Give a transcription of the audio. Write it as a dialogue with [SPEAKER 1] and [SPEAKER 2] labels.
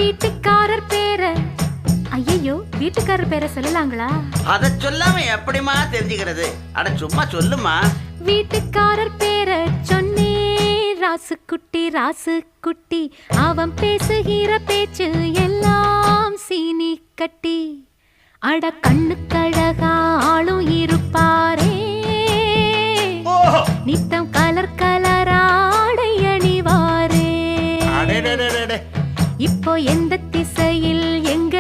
[SPEAKER 1] வீட்டுக்காரர் பேர ஐயோ வீட்டுக்காரர் பேரை சொல்லலாங்களா?
[SPEAKER 2] அத சொல்லாம எப்படிமா தெரிஞ்சுக்கிறது? அட சும்மா சொல்லுமா.
[SPEAKER 1] வீட்டுக்காரர் பேரை சொன்னே ராசுக்குட்டி ராசுக்குட்டி, அவன் பேசுகிற பேச்சு எல்லாம் சீனி கட்டி. அட கண்ணுக்கழகா ஆளும் இருப்பாரே, நித்தம் கலர் கலராடை அணிவாரே. இப்போ எந்த திசையில் எங்க